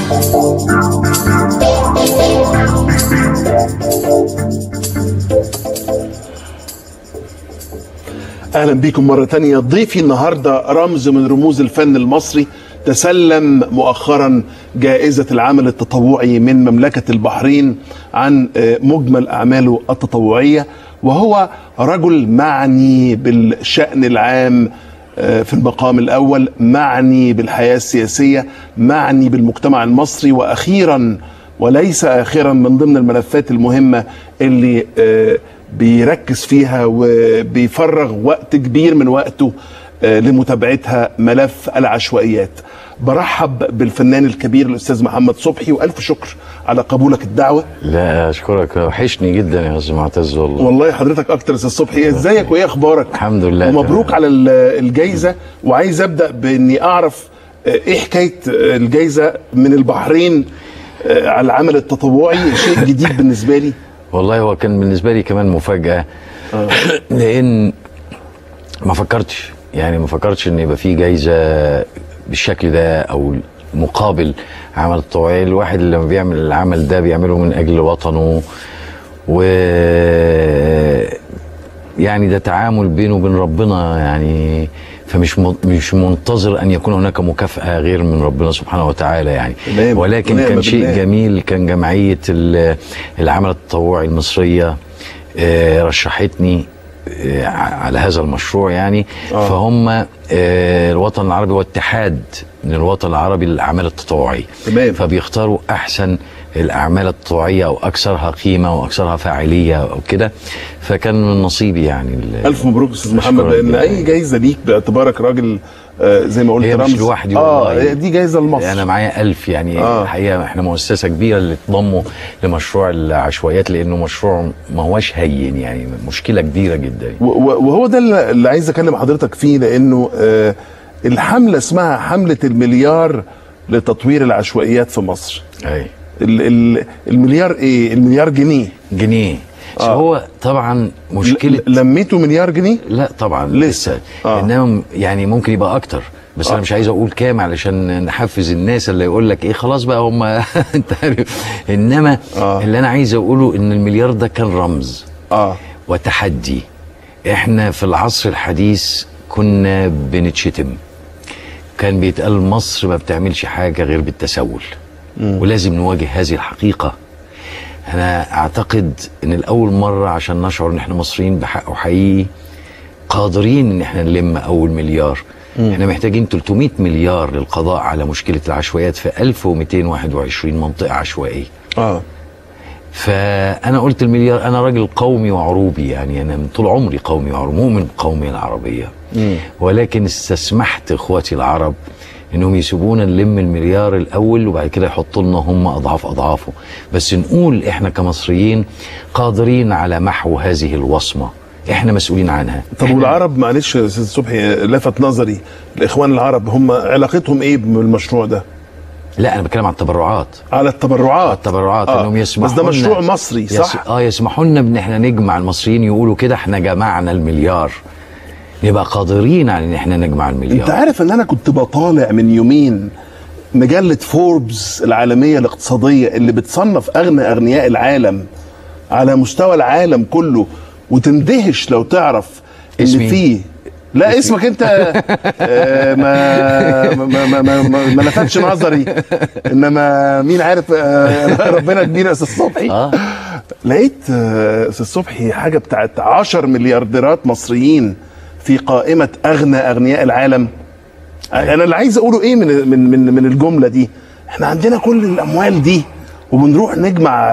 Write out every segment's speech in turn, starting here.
اهلا بيكم مرة تانية. ضيفي النهاردة رمز من رموز الفن المصري، تسلم مؤخرا جائزة العمل التطوعي من مملكة البحرين عن مجمل أعماله التطوعية، وهو رجل معني بالشأن العام في المقام الأول، معني بالحياة السياسية، معني بالمجتمع المصري، وأخيرا وليس آخرا من ضمن الملفات المهمة اللي بيركز فيها وبيفرغ وقت كبير من وقته لمتابعتها، ملف العشوائيات. برحب بالفنان الكبير الأستاذ محمد صبحي، وألف شكر على قبولك الدعوة. لا أشكرك، وحشني جدا يا أستاذ معتز. والله حضرتك أكتر يا أستاذ صبحي. إزيك وإيه أخبارك؟ الحمد لله، ومبروك على الجايزة. وعايز أبدأ بإني أعرف إيه حكاية الجايزة من البحرين على العمل التطوعي؟ شيء جديد بالنسبة لي. والله هو كان بالنسبة لي كمان مفاجأة لأن ما فكرتش إن يبقى في جايزة بالشكل ده أو مقابل عمل تطوعي. الواحد لما بيعمل العمل ده بيعمله من أجل وطنه، و يعني ده تعامل بينه وبين ربنا، يعني فمش منتظر أن يكون هناك مكافأة غير من ربنا سبحانه وتعالى يعني. ولكن كان شيء جميل. كان جمعية العمل التطوعي المصرية رشحتني على هذا المشروع يعني. فهم الوطن العربي واتحاد من الوطن العربي للأعمال التطوعية، فبيختاروا أحسن الأعمال التطوعية أو أكثرها قيمة وأكثرها فاعلية أو كده. فكان من نصيبي يعني. ألف مبروك أستاذ محمد، لأن أي جايزة ليك باعتبارك راجل زي ما قلت هي رمز. مش لوحدي والله، دي جايزة لمصر. أنا معايا 1000 يعني. الحقيقة إحنا مؤسسة كبيرة اللي تضموا لمشروع العشوائيات، لأنه مشروع ما هوش هين يعني، مشكلة كبيرة جدا. وهو ده اللي عايز أكلم حضرتك فيه، لأنه الحملة اسمها حملة المليار لتطوير العشوائيات في مصر. أي المليار ايه؟ المليار جنيه. هو طبعا مشكلة لميته مليار جنيه؟ لا طبعا لسه. انما يعني ممكن يبقى اكتر، بس انا مش عايز اقول كام علشان نحفز الناس اللي يقول لك ايه خلاص بقى هم انت عارف. انما اللي انا عايز اقوله ان المليار ده كان رمز وتحدي. احنا في العصر الحديث كنا بنتشتم، كان بيتقال مصر ما بتعملش حاجة غير بالتسول، ولازم نواجه هذه الحقيقة. أنا أعتقد إن الأول مرة عشان نشعر إن إحنا مصريين بحق وحقيقي قادرين إن إحنا نلم أول مليار. إحنا محتاجين 300 مليار للقضاء على مشكلة العشوائيات في 1221 منطقة عشوائية. فأنا قلت المليار. أنا راجل قومي وعروبي يعني، أنا من طول عمري قومي وعروبي، مؤمن بالقومية العربية. ولكن استسمحت إخواتي العرب انهم يسيبونا نلم المليار الاول، وبعد كده يحطوا لنا هم اضعاف اضعافه، بس نقول احنا كمصريين قادرين على محو هذه الوصمه، احنا مسؤولين عنها. طب والعرب، معلش يا استاذ صبحي، لفت نظري الاخوان العرب، هم علاقتهم ايه بالمشروع ده؟ لا انا بتكلم عن التبرعات. على التبرعات. انهم يسمحوا، بس ده مشروع مصري صح؟ يسمحوا لنا ان احنا نجمع. المصريين يقولوا كده احنا جمعنا المليار، نبقى قادرين على ان احنا نجمع المليار. انت عارف ان انا كنت بطالع من يومين مجلة فوربس العالمية الاقتصادية اللي بتصنف اغنياء العالم على مستوى العالم كله، وتندهش لو تعرف ان فيه لا اسمك انت ما لفتش نظري، انما مين عارف ربنا كبير يا استاذ صبحي. لقيت استاذ صبحي حاجة بتاعت 10 مليارديرات مصريين في قائمة أغنياء العالم. أنا اللي عايز أقوله إيه من الجملة دي؟ إحنا عندنا كل الأموال دي وبنروح نجمع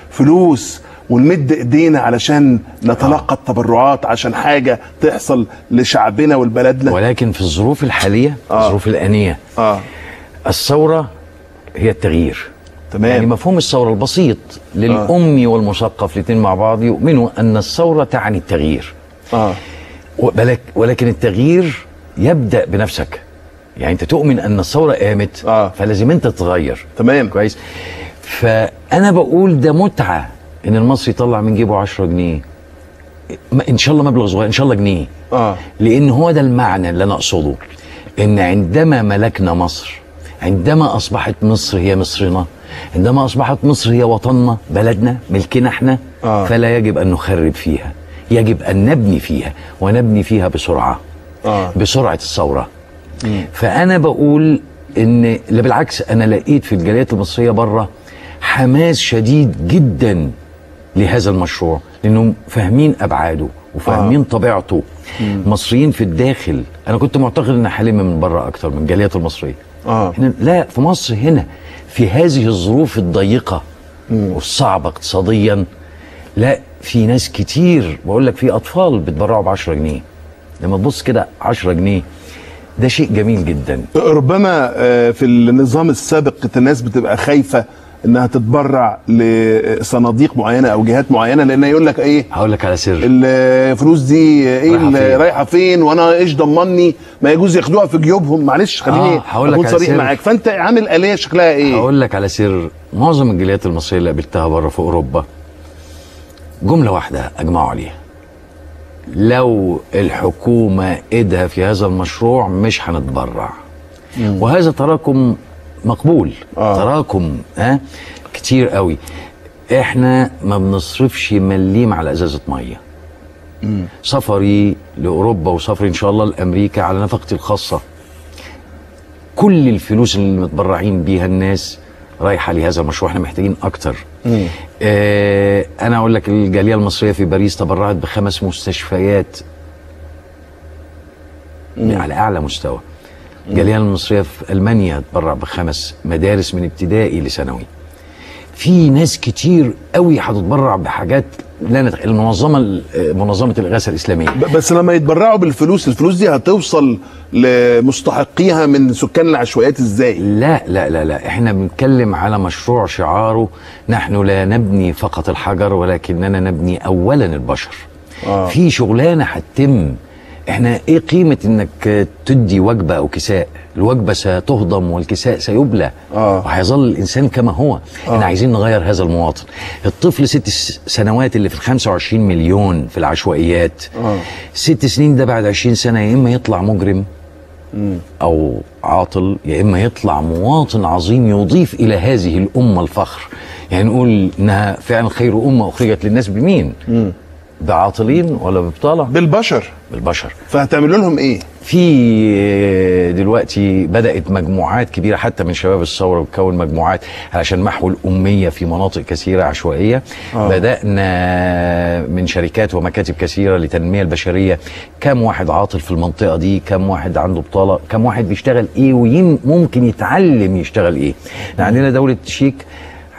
فلوس ونمد إيدينا علشان نتلقى التبرعات عشان حاجة تحصل لشعبنا ولبلدنا. ولكن في الظروف الحالية، الظروف الآنية، الثورة هي التغيير. تمام. يعني مفهوم الثورة البسيط للأمي والمثقف الاثنين مع بعض يؤمنوا أن الثورة تعني التغيير. ولكن التغيير يبدأ بنفسك. يعني انت تؤمن ان الثورة قامت فلازم انت تتغير. تمام. كويس. فانا بقول ده متعة ان المصري يطلع من جيبه 10 جنيه، ان شاء الله مبلغ صغير، ان شاء الله جنيه. لان هو ده المعنى اللي انا اقصده، ان عندما ملكنا مصر عندما أصبحت مصر هي مصرنا، عندما أصبحت مصر هي وطننا، بلدنا، ملكنا احنا، فلا يجب أن نخرب فيها، يجب أن نبني فيها، ونبني فيها بسرعة، بسرعة الثورة. فأنا بقول إن بالعكس، أنا لقيت في الجاليات المصرية بره حماس شديد جدا لهذا المشروع، لأنهم فاهمين أبعاده وفاهمين طبيعته. مصريين في الداخل، أنا كنت معتقد إن حاليا من بره أكتر من الجاليات المصرية. لا، في مصر هنا في هذه الظروف الضيقة والصعبة اقتصاديا، لا، في ناس كتير، بقول لك في أطفال بتبرعوا ب10 جنيه. لما تبص كده 10 جنيه ده شيء جميل جدا. ربما في النظام السابق كانت الناس بتبقى خايفة انها تتبرع لصناديق معينه او جهات معينه، لان يقول لك ايه، هقول لك على سر، الفلوس دي ايه اللي رايحه فين، وانا ايش ضمني، ما يجوز ياخدوها في جيوبهم. معلش خليني اكون صريح معاك، فانت عامل آلية شكلها ايه؟ هقول لك على سر. معظم الجاليات المصريه اللي قابلتها بره في اوروبا جمله واحده اجمعوا عليها: لو الحكومه ايدها في هذا المشروع مش هنتبرع. وهذا تراكم مقبول، تراكم كتير قوي. احنا ما بنصرفش مليم على ازازه ميه. سفري لاوروبا وسفري ان شاء الله لامريكا على نفقتي الخاصه. كل الفلوس اللي متبرعين بيها الناس رايحه لهذا المشروع، احنا محتاجين اكتر. انا اقول لك، الجاليه المصريه في باريس تبرعت ب5 مستشفيات على اعلى مستوى. الجاليه المصريه في المانيا تبرع ب5 مدارس من ابتدائي لثانوي. في ناس كتير قوي هتتبرع بحاجات لا منظمه الاغاثه الاسلاميه. بس لما يتبرعوا بالفلوس، الفلوس دي هتوصل لمستحقيها من سكان العشوائيات ازاي؟ لا لا لا لا، احنا بنتكلم على مشروع شعاره: نحن لا نبني فقط الحجر ولكننا نبني اولا البشر. في شغلانه هتتم. احنا ايه قيمة انك تدي وجبة او كساء؟ الوجبة ستهضم والكساء سيبلى، وهيظل الانسان كما هو. احنا عايزين نغير هذا المواطن. الطفل 6 سنوات اللي في 25 مليون في العشوائيات، 6 سنين ده بعد 20 سنة يا اما يطلع مجرم او عاطل، يا اما يطلع مواطن عظيم يضيف الى هذه الامة الفخر. يعني نقول انها فعلا خير امة اخرجت للناس. بمين؟ بعاطلين ولا ببطالة؟ بالبشر. فهتعملوا لهم ايه؟ في دلوقتي بدأت مجموعات كبيرة حتى من شباب الثورة بتكون مجموعات علشان محو الأمية في مناطق كثيرة عشوائية. بدأنا من شركات ومكاتب كثيرة لتنمية البشرية. كم واحد عاطل في المنطقة دي؟ كم واحد عنده بطالة؟ كم واحد بيشتغل ايه وممكن يتعلم يشتغل ايه؟ عندنا دولة تشيك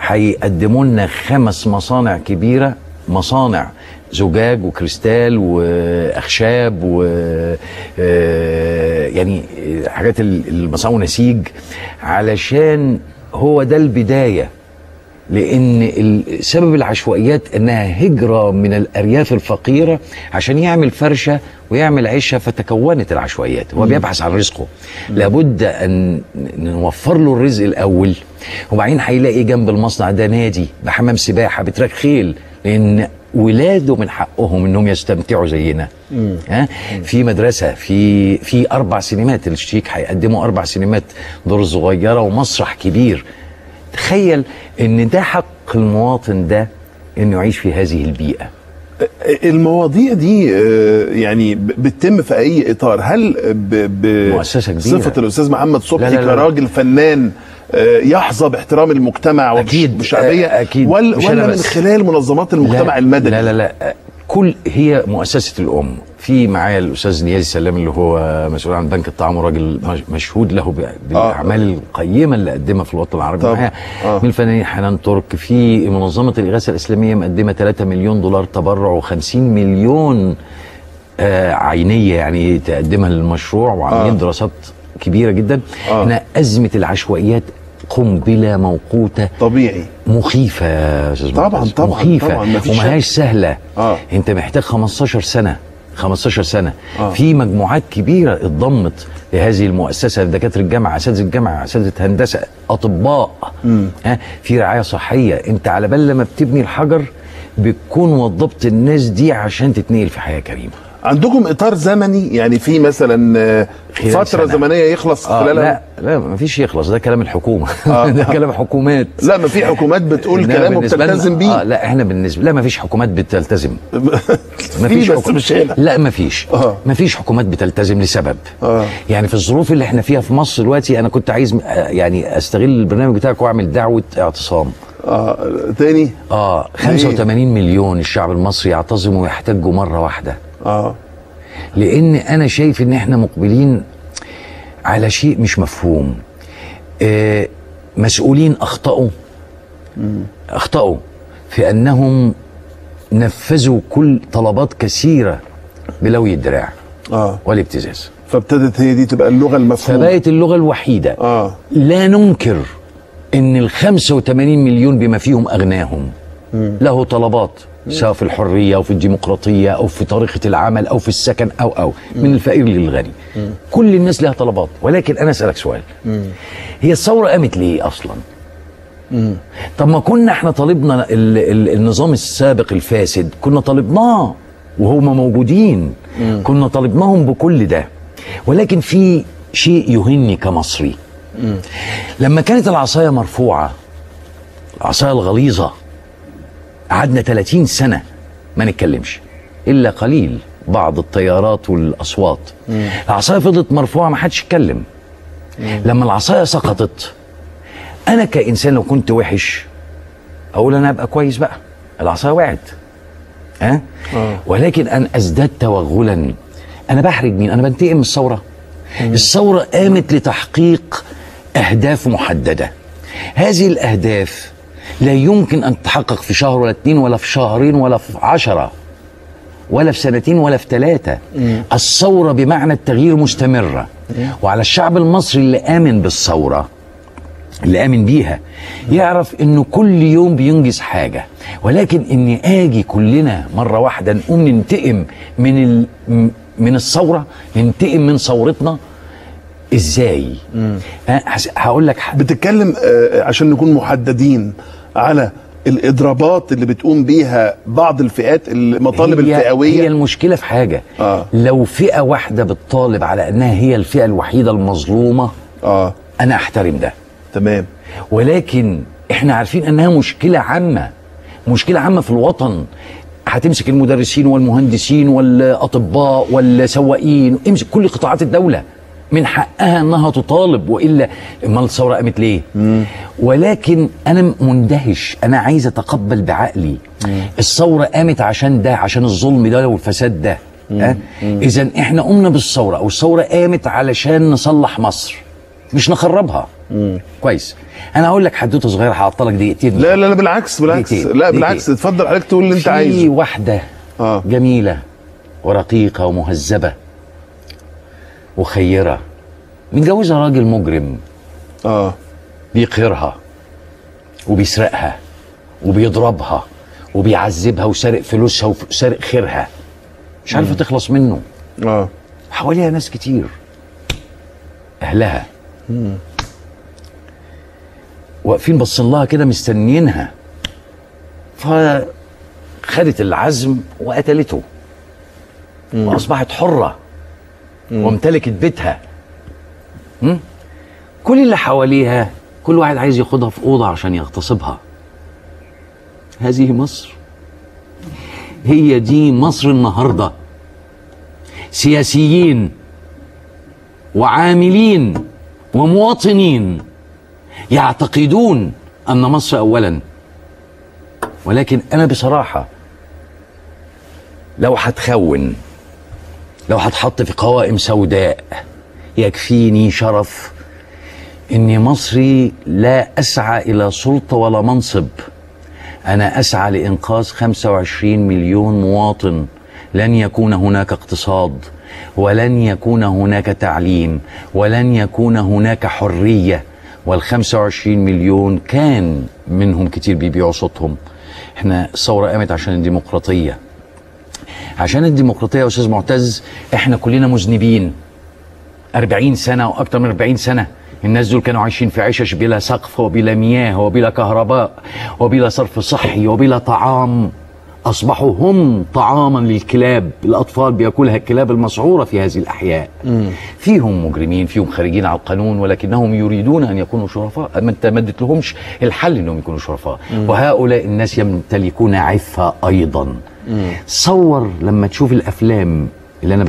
هيقدموا لنا 5 مصانع كبيرة، مصانع زجاج وكريستال واخشاب و يعني حاجات المصانع ونسيج، علشان هو ده البدايه. لان سبب العشوائيات انها هجره من الارياف الفقيره عشان يعمل فرشه ويعمل عشه، فتكونت العشوائيات. هو بيبحث عن رزقه، لابد ان نوفر له الرزق الاول، وبعدين هيلاقي جنب المصنع ده نادي بحمام سباحه بتراك خيل، لان ولاده من حقهم انهم يستمتعوا زينا. في مدرسه، في 4 سينمات. الشيك هيقدموا 4 سينمات دور صغيره ومسرح كبير. تخيل ان ده حق المواطن ده انه يعيش في هذه البيئه. المواضيع دي يعني بتتم في اي اطار؟ هل مؤسسه كبيره؟ صفه الاستاذ محمد صبحي كراجل فنان يحظى باحترام المجتمع والشعبيه، أكيد ولا من خلال منظمات المجتمع المدني؟ لا لا لا، هي مؤسسه الام. في معايا الاستاذ نيازي سلام اللي هو مسؤول عن بنك الطعام، وراجل مشهود له بالاعمال القيمه اللي قدمها في الوطن العربي. معايا من الفنانين حنان ترك. في منظمه الاغاثه الاسلاميه مقدمه 3 مليون دولار تبرع و50 مليون عينيه يعني تقدمها للمشروع، وعاملين دراسات كبيره جدا. احنا ازمه العشوائيات قنبله موقوته طبيعي مخيفه يا استاذ. طبعا مخيفه ومهاش سهله. انت محتاج 15 سنه. في مجموعات كبيره اتضمت لهذه المؤسسه، دكاتره الجامعه، اساتذه الجامعه، اساتذه هندسه، اطباء. في رعايه صحيه. انت على بال لما بتبني الحجر بتكون وضبط الناس دي عشان تتنقل في حياه كريمه. عندكم اطار زمني يعني في مثلا فتره سنة. زمنيه يخلص خلالها؟ لا ما فيش يخلص، ده كلام الحكومه. ده كلام حكومات. لا ما في حكومات بتقول كلام وبتلتزم بيه. لا احنا بالنسبه لا ما فيش حكومات بتلتزم. ما فيش بس مش هنا. لا ما فيش. ما فيش حكومات بتلتزم لسبب. يعني في الظروف اللي احنا فيها في مصر دلوقتي انا كنت عايز يعني استغل البرنامج بتاعك واعمل دعوه اعتصام. تاني 85 مليون الشعب المصري يعتصموا ويحتجوا مره واحده. لان انا شايف ان احنا مقبلين على شيء مش مفهوم. مسؤولين اخطأوا في انهم نفذوا كل طلبات كثيره بلوي الدراع والابتزاز. فابتدت هي دي تبقى اللغه المفهومه، فبقت اللغه الوحيده. لا ننكر ان ال 85 مليون بما فيهم اغناهم له طلبات، سواء في الحريه او في الديمقراطيه او في طريقه العمل او في السكن او من الفقير للغني. كل الناس لها طلبات، ولكن انا اسالك سؤال. هي الثوره قامت ليه اصلا؟ طب ما كنا احنا طالبنا النظام السابق الفاسد، كنا طالبناه وهم موجودين، كنا طالبناهم بكل ده. ولكن في شيء يهمني كمصري. لما كانت العصايه مرفوعه، العصايه الغليظه، قعدنا 30 سنه ما نتكلمش الا قليل، بعض التيارات والاصوات. العصايه فضلت مرفوعه ما حدش يتكلم. لما العصايه سقطت، انا كانسان لو كنت وحش اقول انا ابقى كويس بقى، العصايه وقعت. ولكن انا ازداد توغلا. انا بحرج مين؟ انا بنتقم من الثوره. الثوره قامت لتحقيق اهداف محدده. هذه الاهداف لا يمكن ان تتحقق في شهر ولا 2 ولا في شهرين ولا في 10 ولا في 2 ولا في 3. الثوره بمعنى التغيير مستمره. وعلى الشعب المصري اللي امن بالثوره، اللي آمن بيها، يعرف إنه كل يوم بينجز حاجة. ولكن إن آجي كلنا مرة واحدة نقوم ننتقم من الثورة، ننتقم من ثورتنا، إزاي؟ هقول لك حاجة. بتتكلم عشان نكون محددين على الإضرابات اللي بتقوم بيها بعض الفئات، المطالب الفئوية. هي المشكلة في حاجة. لو فئة واحدة بتطالب على أنها هي الفئة الوحيدة المظلومة، أنا أحترم ده. تمام. ولكن احنا عارفين انها مشكلة عامة، مشكلة عامة في الوطن. هتمسك المدرسين والمهندسين والاطباء والسواقين، امسك كل قطاعات الدولة، من حقها انها تطالب، والا امال الثورة قامت ليه؟ ولكن انا مندهش، انا عايز اتقبل بعقلي. الثورة قامت عشان ده، عشان الظلم ده والفساد ده. اذا احنا قمنا بالثورة، او الثورة قامت علشان نصلح مصر، مش نخربها. كويس. انا هقول لك حدوته صغيره هعطلك دقيقتين. لا لا لا بالعكس لا بالعكس، اتفضل عليك تقول اللي انت عايزه. في واحده جميله ورقيقه ومهذبه وخيره، متجوزها راجل مجرم بيقهرها وبيسرقها وبيضربها وبيعذبها وسارق فلوسها وسارق خيرها، مش عارفه تخلص منه. حواليها ناس كتير، اهلها واقفين باصين لها كده مستنيينها. فخدت العزم وقتلته، واصبحت حره وامتلكت بيتها. كل اللي حواليها كل واحد عايز ياخدها في اوضه عشان يغتصبها. هذه مصر، هي دي مصر النهارده. سياسيين وعاملين ومواطنين يعتقدون أن مصر أولا، ولكن أنا بصراحة لو هتخون، لو هتحط في قوائم سوداء، يكفيني شرف إني مصري لا أسعى إلى سلطة ولا منصب. أنا أسعى لإنقاذ 25 مليون مواطن. لن يكون هناك اقتصاد، ولن يكون هناك تعليم، ولن يكون هناك حرية. وال25 مليون كان منهم كتير بيبيعوا صوتهم. احنا الثورة قامت عشان الديمقراطية. عشان الديمقراطية يا أستاذ معتز، احنا كلنا مذنبين. 40 سنة وأكتر من 40 سنة الناس دول كانوا عايشين في عشش بلا سقف وبلا مياه وبلا كهرباء وبلا صرف صحي وبلا طعام. اصبحوا هم طعاما للكلاب، الاطفال بياكلها الكلاب المسعوره في هذه الاحياء. فيهم مجرمين، فيهم خارجين على القانون، ولكنهم يريدون ان يكونوا شرفاء. ما انت ما اديتلهمش الحل انهم يكونوا شرفاء. وهؤلاء الناس يمتلكون عفه ايضا. صور لما تشوف الافلام اللي انا